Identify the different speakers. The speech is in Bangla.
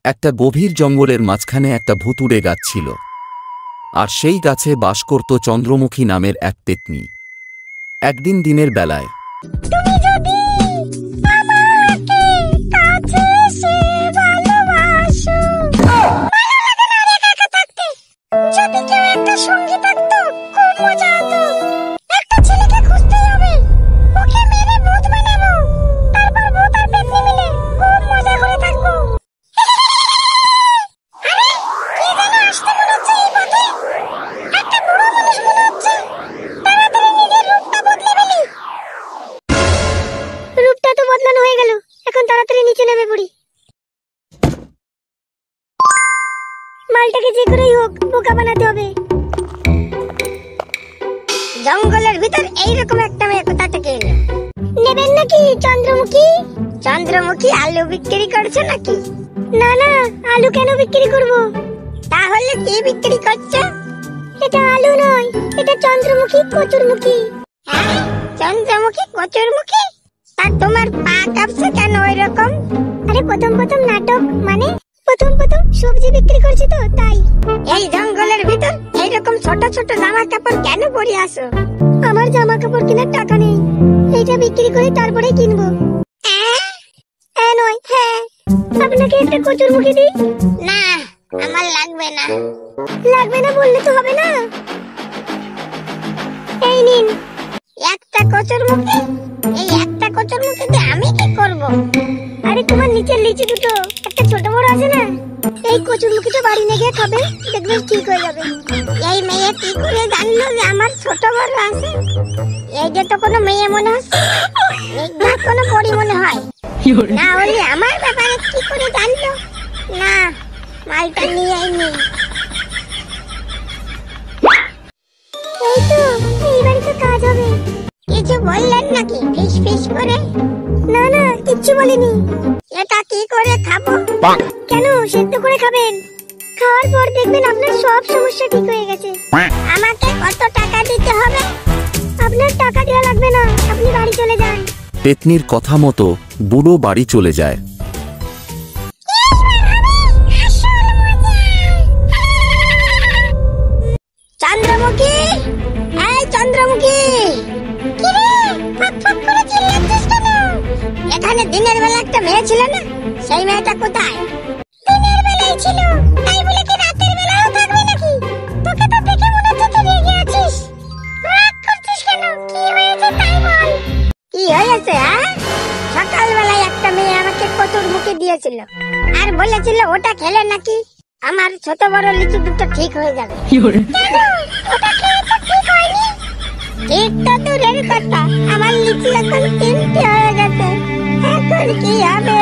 Speaker 1: একটা গভীর জঙ্গলের মাঝখানে একটা ভুতুড়ে গাছ ছিল, আর সেই গাছে বাস করত চন্দ্রমুখী নামের এক পেত্নী। একদিন দিনের বেলায়
Speaker 2: তুমি যদি আমাকে কাছে এসে ভালোবাসো, ভালো লাগে না রে একা থাকতে। যদি কেউ একটা সঙ্গী থাকতো খুব মজা হতো। একটা ছেলেকে খুঁজতে হবে, ওকে মেরে ভূত বানাবো, তারপর ভূত আর পেত্নী মিলে খুব মজা করে থাকবো। আরে কি যেন আসতে মনে হচ্ছে এই পথে, একটা বুড়ো মানুষ মনে হচ্ছে। তাড়াতাড়ি নিজের রূপটা বদলে ফেলি। রূপটা তো বদলানো হয়ে গেল, এখন তাড়াতাড়ি নিচে নেমে পড়ি। মালটাকে যে করেই হোক বোকা বানাতে হবে। জঙ্গলের ভিতর এইরকম একটা মেয়ে কোথা থেকে এলো? নেবেন নাকি চন্দ্রমুখী? চন্দ্রমুখী আলু বিক্রি করছো নাকি? না না, আলু কেন বিক্রি করব? তাহলে কি বিক্রি করছো? এটা আলু নয়, এটা চন্দ্রমুখী কচুরমুখী। হ্যাঁ, চন্দ্রমুখী কচুরমুখী? তা তোমার পা কাঁপছে কেন ওই রকম? আরে প্রথম প্রথম নাটক, মানে প্রথম প্রথম সবজি বিক্রি করছি তো তাই। এই জঙ্গলের ভিতর এইরকম ছোট ছোট জামা কাপড় কেন পরে আসো? আমার জামা কাপড় কেনার টাকা নেই, এইটা বিক্রি করে তারপরে কিনবো। নয়, হ্যাঁ। আপনাকে একটা কচুরমুখী দিই? না, আমার লাগবে না। লাগবে না বললে তো হবে না। এই নিন একটা কচুরমুখী। এই একটা কচুরমুখী দিয়ে আমি কি করব? আরে তোমার নিচের লিচু দুটো একটা ছোট বড় আছে না, এই কচুরমুখীটা বাড়ি নিয়ে গিয়ে খাবে, দেখবে ঠিক হয়ে যাবে। এই মেয়ে কি করে জানলো যে আমার ছোট বড় আছে? এই যে তো কোনো মেয়ে মনে হচ্ছে, না কোনো পরী মনে হয়। না হলে আমার ব্যাপারে কি করে জানলো? না, মালটা নিয়ে আইনি। এই তো, এইবারই তো কাজ হবে। কিছু বললেন নাকি ফিস ফিস করে? না না, কিচ্ছু বলিনি। এটা কি করে খাবো? কেন, সেদ্ধ করে খাবেন। খাওয়ার পর দেখবেন আপনার সব সমস্যা ঠিক হয়ে গেছে। আমাকে কত টাকা দিতে হবে? আপনার টাকা দেওয়া লাগবে না, আপনি বাড়ি চলে যান।
Speaker 1: পেত্নীর কথা মতো বুড়ো বাড়ি চলে যায়।
Speaker 2: চন্দ্রমুখী, এই চন্দ্রমুখী, কি রে ফাক ফাক করে চিল্লাচ্ছিস কেন? এখানে দিনের বেলা একটা মেয়ে ছিল না, সেই মেয়েটা কোথায়? দিনের বেলায় ছিল, তাই বলে কি রাতের বেলাও থাকবে নাকি? তোকে তো দেখে মনে হচ্ছে তুই রেগে আছিস। রাগ করছিস কেন? কি হয়েছে তাই বল। কি হয়েছে? সকালবেলায় একটা মেয়ে আমাকে কচুরমুখী দিয়েছিল আর বলেছিল ওটা খেলে নাকি আমার ছোট বড় লিচু দুটো ঠিক হয়ে যাবে। কেন? ওটা খেয়ে তো ঠিক হয়নি। ঠিক তো দূরের কথা, আমার লিচু এখন 3টে হয়ে গেছে। এখন কি হবে